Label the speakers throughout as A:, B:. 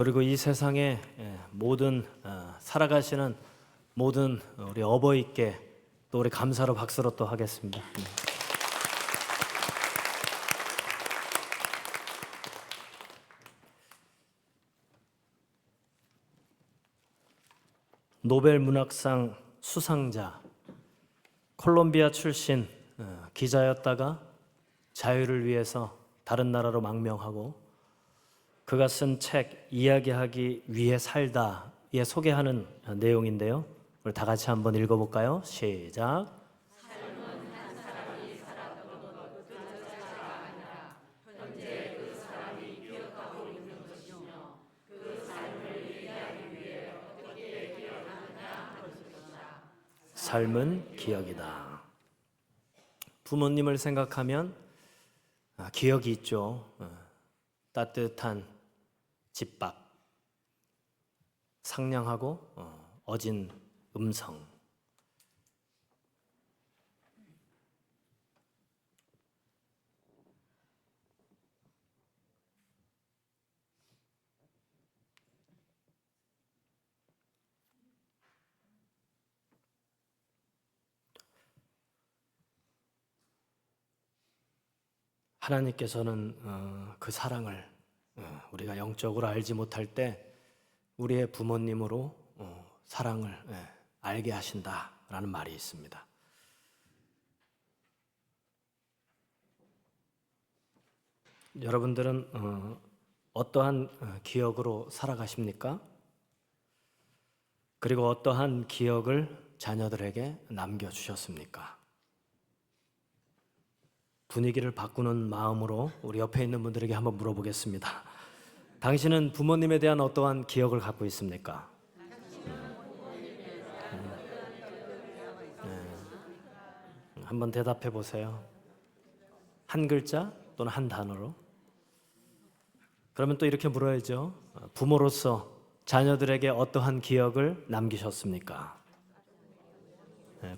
A: 그리고 이 세상의 모든 살아가시는 모든 우리 어버이께 또 우리 감사로 박수로 또 하겠습니다. 노벨 문학상 수상자, 콜롬비아 출신 기자였다가 자유를 위해서 다른 나라로 망명하고 그가 쓴 책 이야기하기 위해 살다에 소개하는 내용인데요. 우리 다 같이 한번 읽어볼까요? 시작. 삶은 한 사람이 살았던 것 그 자체가 아니라 현재 그 사람이 기억하고 있는 것이며 그 삶을 이해하기 위해 어떻게 기억하느냐 하는 것이다. 삶은 기억이다. 부모님을 생각하면 기억이 있죠. 따뜻한 집밥, 상냥하고 어진 음성. 하나님께서는 그 사랑을 우리가 영적으로 알지 못할 때 우리의 부모님으로 사랑을 알게 하신다라는 말이 있습니다. 여러분들은 어떠한 기억으로 살아가십니까? 그리고 어떠한 기억을 자녀들에게 남겨주셨습니까? 분위기를 바꾸는 마음으로 우리 옆에 있는 분들에게 한번 물어보겠습니다. 당신은 부모님에 대한 어떠한 기억을 갖고 있습니까? 한번 대답해 보세요. 한 글자 또는 한 단어로. 그러면 또 이렇게 물어야죠. 부모로서 자녀들에게 어떠한 기억을 남기셨습니까?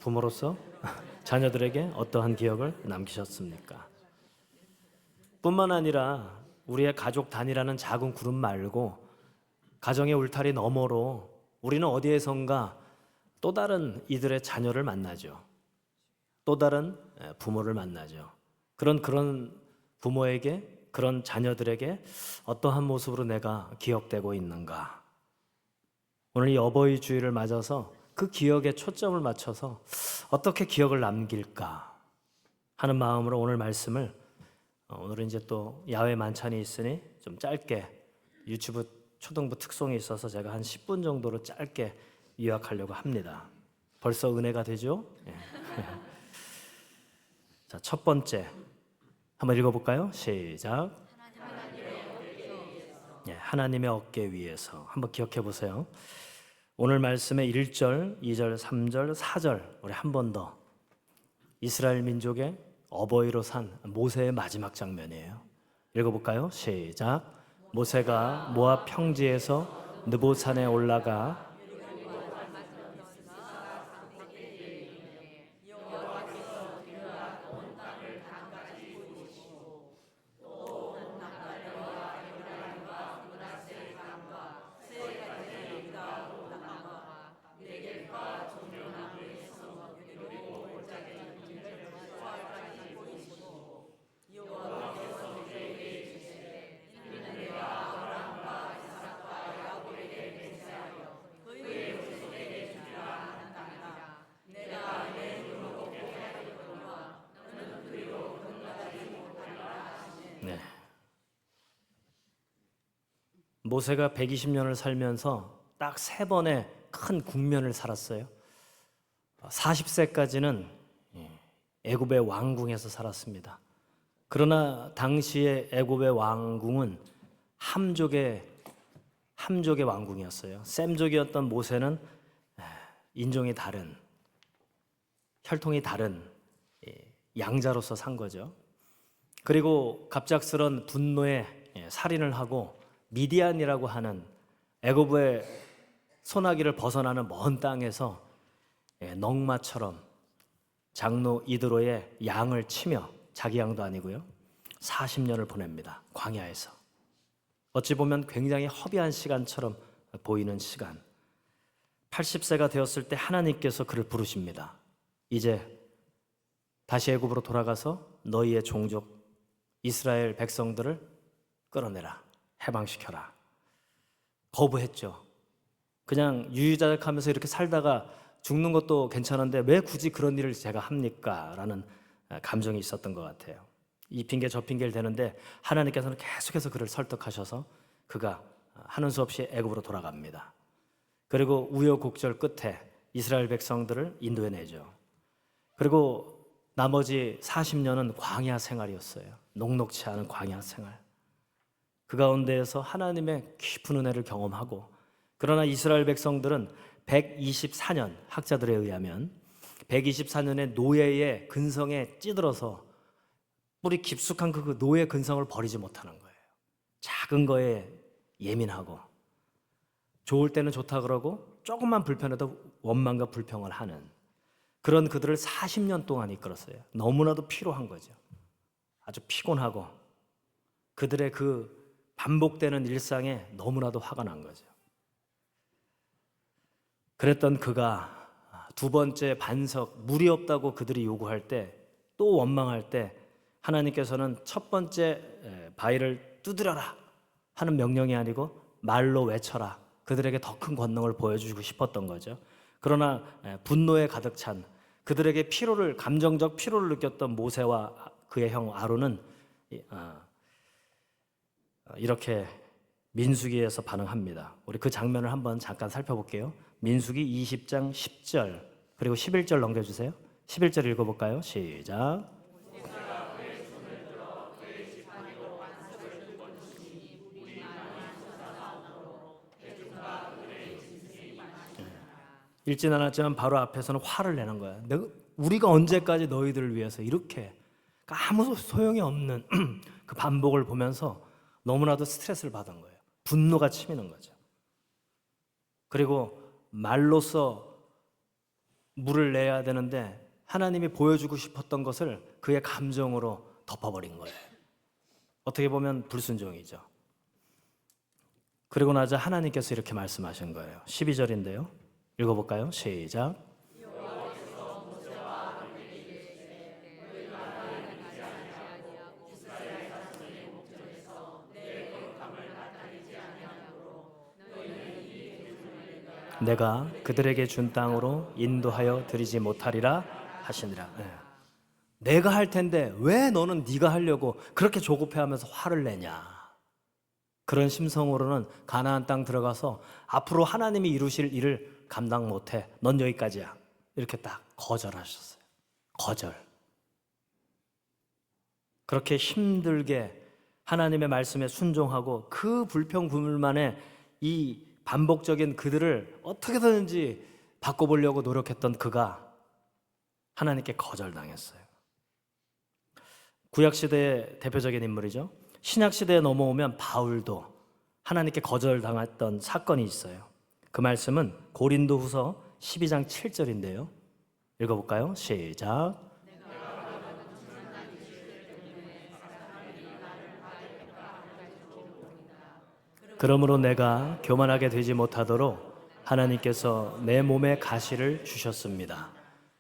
A: 부모로서 자녀들에게 어떠한 기억을 남기셨습니까? 뿐만 아니라 우리의 가족 단위라는 작은 그룹 말고 가정의 울타리 너머로 우리는 어디에선가 또 다른 이들의 자녀를 만나죠. 또 다른 부모를 만나죠. 그런 부모에게, 그런 자녀들에게 어떠한 모습으로 내가 기억되고 있는가? 오늘 이 어버이 주일을 맞아서 그 기억에 초점을 맞춰서 어떻게 기억을 남길까 하는 마음으로 오늘 말씀을, 오늘은 이제 또 야외 만찬이 있으니 좀 짧게 유치부 초등부 특송이 있어서 제가 한 10분 정도로 짧게 요약하려고 합니다. 벌써 은혜가 되죠? 예. 자, 첫 번째 한번 읽어볼까요? 시작. 하나님의 어깨 위에서 한번 기억해 보세요. 오늘 말씀의 1절, 2절, 3절, 4절 우리 한 번 더. 이스라엘 민족의 어버이로 산 모세의 마지막 장면이에요. 읽어볼까요? 시작. 모세가 모압 평지에서 느보산에 올라가 모세가 120년을 살면서 딱 3번의 큰 국면을 살았어요. 40세까지는 애굽의 왕궁에서 살았습니다. 그러나 당시의 애굽의 왕궁은 함족의 왕궁이었어요. 셈족이었던 모세는 인종이 다른, 혈통이 다른 양자로서 산 거죠. 그리고 갑작스런 분노에 살인을 하고 미디안이라고 하는 애굽의 소나기를 벗어나는 먼 땅에서 넝마처럼 장로 이드로의 양을 치며, 자기 양도 아니고요, 40년을 보냅니다. 광야에서. 어찌 보면 굉장히 허비한 시간처럼 보이는 시간. 80세가 되었을 때 하나님께서 그를 부르십니다. 이제 다시 애굽으로 돌아가서 너희의 종족 이스라엘 백성들을 끌어내라, 해방시켜라. 거부했죠. 그냥 유유자적하면서 이렇게 살다가 죽는 것도 괜찮은데 왜 굳이 그런 일을 제가 합니까? 라는 감정이 있었던 것 같아요. 이 핑계 저 핑계를 대는데 하나님께서는 계속해서 그를 설득하셔서 그가 하는 수 없이 애굽으로 돌아갑니다. 그리고 우여곡절 끝에 이스라엘 백성들을 인도해내죠. 그리고 나머지 40년은 광야 생활이었어요. 녹록치 않은 광야 생활. 그 가운데에서 하나님의 깊은 은혜를 경험하고, 그러나 이스라엘 백성들은 124년, 학자들에 의하면 124년의 노예의 근성에 찌들어서 뿌리 깊숙한 그 노예 근성을 버리지 못하는 거예요. 작은 거에 예민하고, 좋을 때는 좋다 그러고 조금만 불편해도 원망과 불평을 하는 그런 그들을 40년 동안 이끌었어요. 너무나도 피로한 거죠. 아주 피곤하고 그들의 그 반복되는 일상에 너무나도 화가 난 거죠. 그랬던 그가 두 번째 반석, 물이 없다고 그들이 요구할 때, 또 원망할 때 하나님께서는 첫 번째 바위를 두드려라 하는 명령이 아니고 말로 외쳐라, 그들에게 더 큰 권능을 보여주고 싶었던 거죠. 그러나 분노에 가득 찬 그들에게 감정적 피로를 느꼈던 모세와 그의 형 아론은 이렇게 민수기에서 반응합니다. 우리 그 장면을 한번 잠깐 살펴볼게요. 민수기 20장 10절 그리고 11절 넘겨주세요. 11절 읽어볼까요? 시작. 읽진 않았지만 바로 앞에서는 화를 내는 거야. 우리가 언제까지 너희들을 위해서 이렇게 아무 소용이 없는 그 반복을 보면서 너무나도 스트레스를 받은 거예요. 분노가 치미는 거죠. 그리고 말로써 물을 내야 되는데 하나님이 보여주고 싶었던 것을 그의 감정으로 덮어버린 거예요. 어떻게 보면 불순종이죠. 그리고 나자 하나님께서 이렇게 말씀하신 거예요. 12절인데요. 읽어볼까요? 시작. 내가 그들에게 준 땅으로 인도하여 드리지 못하리라 하시니라. 내가 할 텐데 왜 너는 네가 하려고 그렇게 조급해하면서 화를 내냐. 그런 심성으로는 가나안 땅 들어가서 앞으로 하나님이 이루실 일을 감당 못해. 넌 여기까지야. 이렇게 딱 거절하셨어요. 거절. 그렇게 힘들게 하나님의 말씀에 순종하고 그 불평불만에 이 반복적인 그들을 어떻게든지 바꿔보려고 노력했던 그가 하나님께 거절당했어요. 구약시대의 대표적인 인물이죠. 신약시대에 넘어오면 바울도 하나님께 거절당했던 사건이 있어요. 그 말씀은 고린도후서 12장 7절인데요. 읽어볼까요? 시작. 그러므로 내가 교만하게 되지 못하도록 하나님께서 내 몸에 가시를 주셨습니다.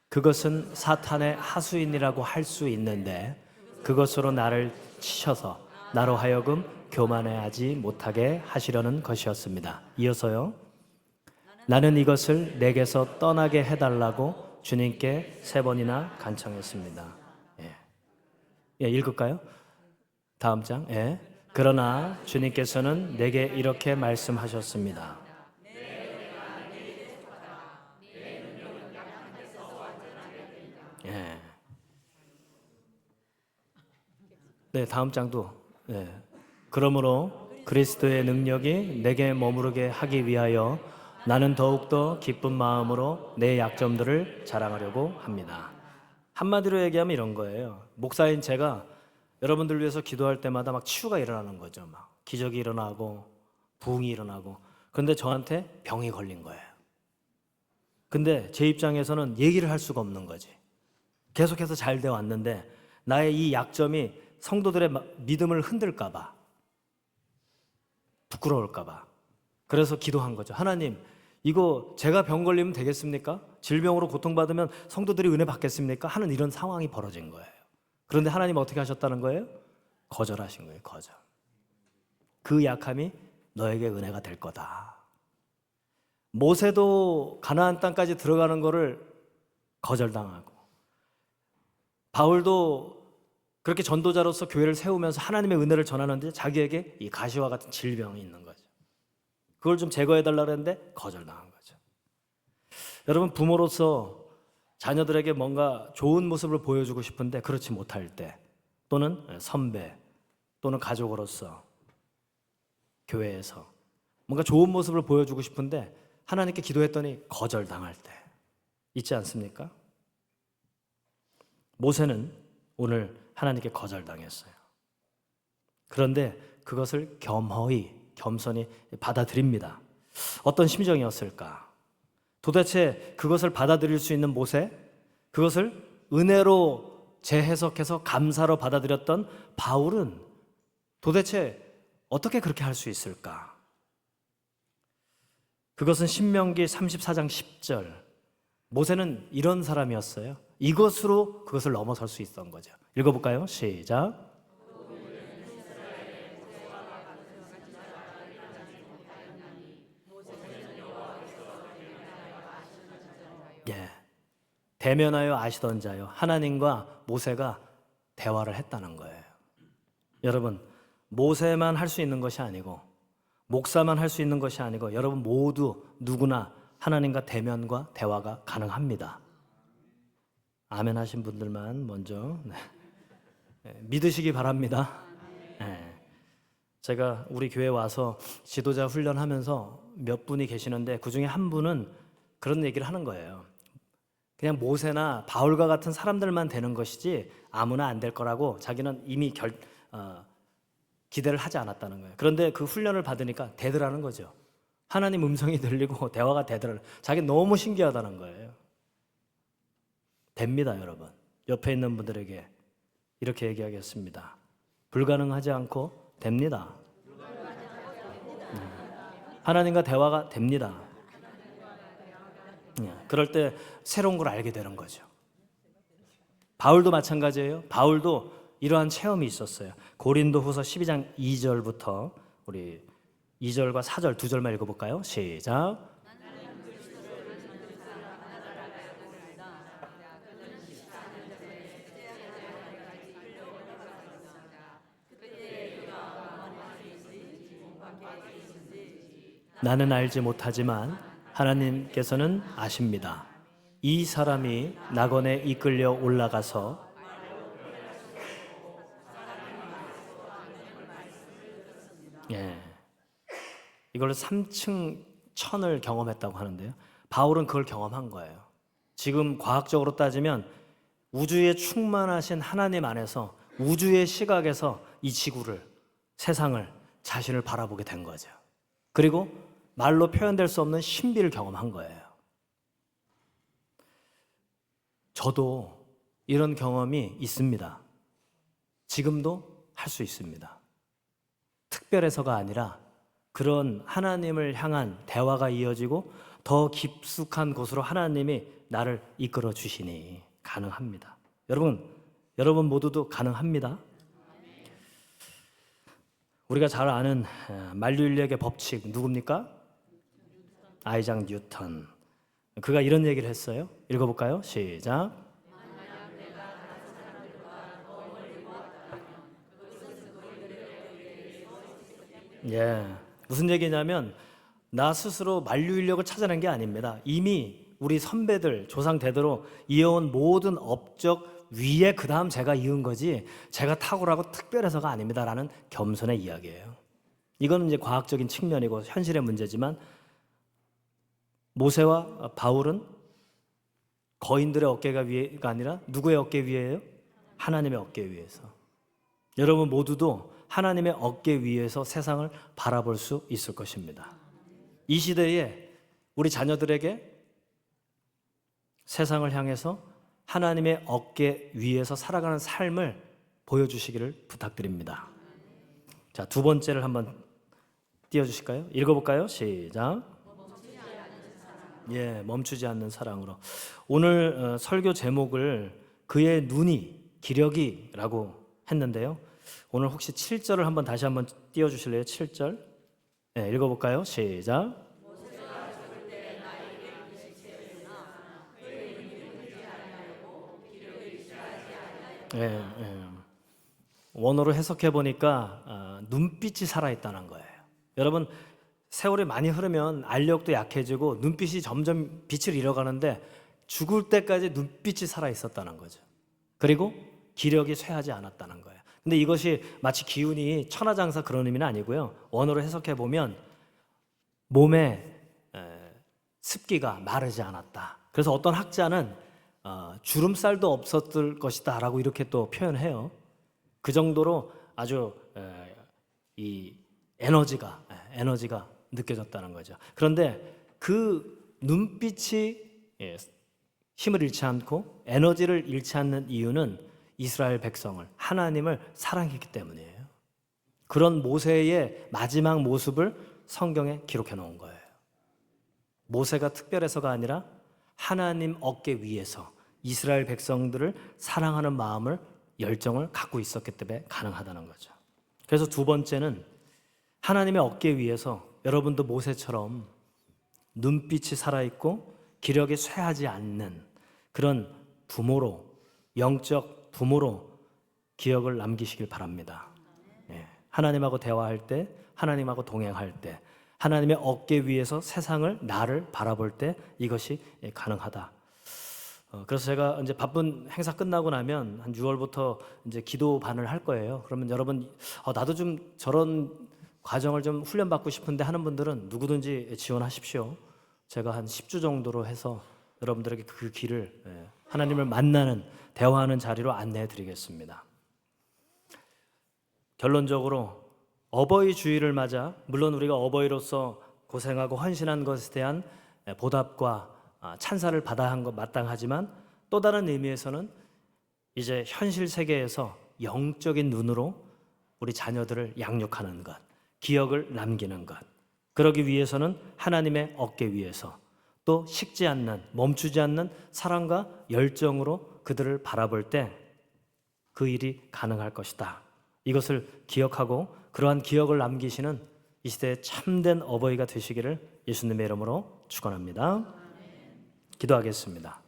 A: 그것은 사탄의 하수인이라고 할 수 있는데 그것으로 나를 치셔서 나로 하여금 교만해하지 못하게 하시려는 것이었습니다. 이어서요. 나는 이것을 내게서 떠나게 해달라고 주님께 3번이나 간청했습니다. 읽을까요? 다음 장. 그러나 주님께서는 내게 이렇게 말씀하셨습니다. 네, 다음 장도. 그러므로 그리스도의 능력이 내게 머무르게 하기 위하여 나는 더욱더 기쁜 마음으로 내 약점들을 자랑하려고 합니다. 한마디로 얘기하면 이런 거예요. 목사인 제가 여러분들 위해서 기도할 때마다 막 치유가 일어나는 거죠. 막 기적이 일어나고 부흥이 일어나고. 그런데 저한테 병이 걸린 거예요. 근데 제 입장에서는 얘기를 할 수가 없는 거지. 계속해서 잘 되어 왔는데 나의 이 약점이 성도들의 믿음을 흔들까 봐. 부끄러울까 봐. 그래서 기도한 거죠. 하나님, 이거 제가 병 걸리면 되겠습니까? 질병으로 고통받으면 성도들이 은혜 받겠습니까? 하는 이런 상황이 벌어진 거예요. 그런데 하나님 어떻게 하셨다는 거예요? 거절하신 거예요. 거절. 그 약함이 너에게 은혜가 될 거다. 모세도 가나안 땅까지 들어가는 거를 거절당하고, 바울도 그렇게 전도자로서 교회를 세우면서 하나님의 은혜를 전하는데 자기에게 이 가시와 같은 질병이 있는 거죠. 그걸 좀 제거해달라고 했는데 거절당한 거죠. 여러분, 부모로서 자녀들에게 뭔가 좋은 모습을 보여주고 싶은데 그렇지 못할 때, 또는 선배 또는 가족으로서 교회에서 뭔가 좋은 모습을 보여주고 싶은데 하나님께 기도했더니 거절당할 때 있지 않습니까? 모세는 오늘 하나님께 거절당했어요. 그런데 그것을 겸손히 받아들입니다. 어떤 심정이었을까? 도대체 그것을 받아들일 수 있는 모세, 그것을 은혜로 재해석해서 감사로 받아들였던 바울은 도대체 어떻게 그렇게 할 수 있을까? 그것은 신명기 34장 10절. 모세는 이런 사람이었어요. 이것으로 그것을 넘어설 수 있었던 거죠. 읽어볼까요? 시작. 예, 대면하여 아시던 자요. 하나님과 모세가 대화를 했다는 거예요. 여러분, 모세만 할 수 있는 것이 아니고, 목사만 할 수 있는 것이 아니고, 여러분 모두 누구나 하나님과 대면과 대화가 가능합니다. 아멘 하신 분들만 먼저 믿으시기 바랍니다. 제가 우리 교회 와서 지도자 훈련하면서 몇 분이 계시는데 그 중에 한 분은 그런 얘기를 하는 거예요. 그냥 모세나 바울과 같은 사람들만 되는 것이지 아무나 안 될 거라고 자기는 이미 기대를 하지 않았다는 거예요. 그런데 그 훈련을 받으니까 되더라는 거죠. 하나님 음성이 들리고 대화가 되더라는, 자기 너무 신기하다는 거예요. 됩니다, 여러분. 옆에 있는 분들에게 이렇게 얘기하겠습니다. 불가능하지 않고 됩니다. 하나님과 대화가 됩니다. 그럴 때 새로운 걸 알게 되는 거죠. 바울도 마찬가지예요. 바울도 이러한 체험이 있었어요. 고린도후서 12장 2절부터 우리 2절과 4절 두 절만 읽어볼까요? 시작. 나는 알지 못하지만 하나님께서는 아십니다. 이 사람이 낙원에 이끌려 올라가서 이걸로 3층 천을 경험했다고 하는데요. 바울은 그걸 경험한 거예요. 지금 과학적으로 따지면 우주에 충만하신 하나님 안에서 우주의 시각에서 이 지구를, 세상을, 자신을 바라보게 된 거죠. 그리고 말로 표현될 수 없는 신비를 경험한 거예요. 저도 이런 경험이 있습니다. 지금도 할 수 있습니다. 특별해서가 아니라 그런 하나님을 향한 대화가 이어지고 더 깊숙한 곳으로 하나님이 나를 이끌어 주시니 가능합니다. 여러분 모두도 가능합니다. 우리가 잘 아는 만류인력의 법칙 누굽니까? 아이작 뉴턴. 그가 이런 얘기를 했어요. 읽어볼까요? 시작. 무슨 얘기냐면 나 스스로 만류인력을 찾아낸 게 아닙니다. 이미 우리 선배들 조상 대대로 이어온 모든 업적 위에 그 다음 제가 이은 거지 제가 탁월하고 특별해서가 아닙니다라는 겸손의 이야기예요. 이거는 이제 과학적인 측면이고 현실의 문제지만 모세와 바울은 거인들의 어깨가 위가 아니라 누구의 어깨 위에요? 하나님의 어깨 위에서. 여러분 모두도 하나님의 어깨 위에서 세상을 바라볼 수 있을 것입니다. 이 시대에 우리 자녀들에게 세상을 향해서 하나님의 어깨 위에서 살아가는 삶을 보여주시기를 부탁드립니다. 자, 두 번째를 한번 띄워주실까요? 읽어볼까요? 시작. 예, 멈추지 않는 사랑으로. 오늘 설교 제목을 그의 눈이 기력이라고 했는데요. 오늘 혹시 7절을 한번 다시 한번 띄워주실래요? 7절. 예, 읽어볼까요? 시작. 예, 예. 원어로 해석해 보니까 눈빛이 살아있다는 거예요. 여러분, 세월이 많이 흐르면 알력도 약해지고 눈빛이 점점 빛을 잃어가는데 죽을 때까지 눈빛이 살아있었다는 거죠. 그리고 기력이 쇠하지 않았다는 거예요. 근데 이것이 마치 기운이 천하장사 그런 의미는 아니고요. 원어로 해석해 보면 몸에 습기가 마르지 않았다. 그래서 어떤 학자는 주름살도 없었을 것이다 라고 이렇게 또 표현해요. 그 정도로 아주 이 에너지가 느껴졌다는 거죠. 그런데 그 눈빛이 힘을 잃지 않고 에너지를 잃지 않는 이유는 이스라엘 백성을, 하나님을 사랑했기 때문이에요. 그런 모세의 마지막 모습을 성경에 기록해 놓은 거예요. 모세가 특별해서가 아니라 하나님 어깨 위에서 이스라엘 백성들을 사랑하는 마음을, 열정을 갖고 있었기 때문에 가능하다는 거죠. 그래서 두 번째는 하나님의 어깨 위에서 여러분도 모세처럼 눈빛이 살아있고 기력이 쇠하지 않는 그런 부모로, 영적 부모로 기억을 남기시길 바랍니다. 하나님하고 대화할 때, 하나님하고 동행할 때, 하나님의 어깨 위에서 세상을, 나를 바라볼 때 이것이 가능하다. 그래서 제가 이제 바쁜 행사 끝나고 나면 한 6월부터 이제 기도반을 할 거예요. 그러면 여러분, 나도 좀 저런 과정을 좀 훈련받고 싶은데 하는 분들은 누구든지 지원하십시오. 제가 한 10주 정도로 해서 여러분들에게 그 길을, 하나님을 만나는, 대화하는 자리로 안내해 드리겠습니다. 결론적으로 어버이 주일을 맞아 물론 우리가 어버이로서 고생하고 헌신한 것에 대한 보답과 찬사를 받아야 한 것 마땅하지만 또 다른 의미에서는 이제 현실 세계에서 영적인 눈으로 우리 자녀들을 양육하는 것, 기억을 남기는 것, 그러기 위해서는 하나님의 어깨 위에서 또 식지 않는, 멈추지 않는 사랑과 열정으로 그들을 바라볼 때 그 일이 가능할 것이다. 이것을 기억하고 그러한 기억을 남기시는 이 시대의 참된 어버이가 되시기를 예수님의 이름으로 축원합니다. 기도하겠습니다.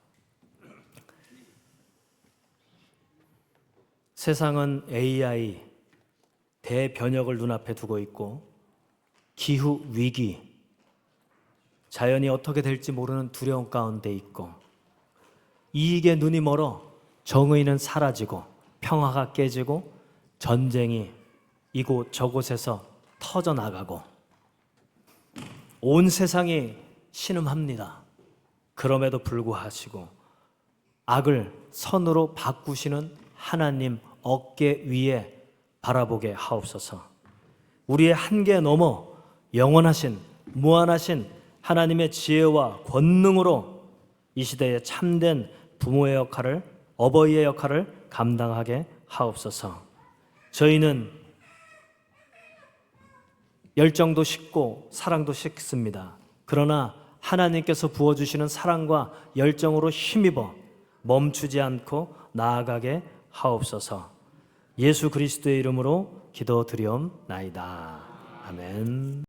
A: 세상은 AI, 대변혁을 눈앞에 두고 있고 기후 위기, 자연이 어떻게 될지 모르는 두려움 가운데 있고 이익에 눈이 멀어 정의는 사라지고 평화가 깨지고 전쟁이 이곳 저곳에서 터져나가고 온 세상이 신음합니다. 그럼에도 불구하고 악을 선으로 바꾸시는 하나님 어깨 위에 바라보게 하옵소서. 우리의 한계 넘어 영원하신, 무한하신 하나님의 지혜와 권능으로 이 시대의 참된 부모의 역할을, 어버이의 역할을 감당하게 하옵소서. 저희는 열정도 식고 사랑도 식습니다. 그러나 하나님께서 부어주시는 사랑과 열정으로 힘입어 멈추지 않고 나아가게 하옵소서. 예수 그리스도의 이름으로 기도드리옵나이다. 아멘.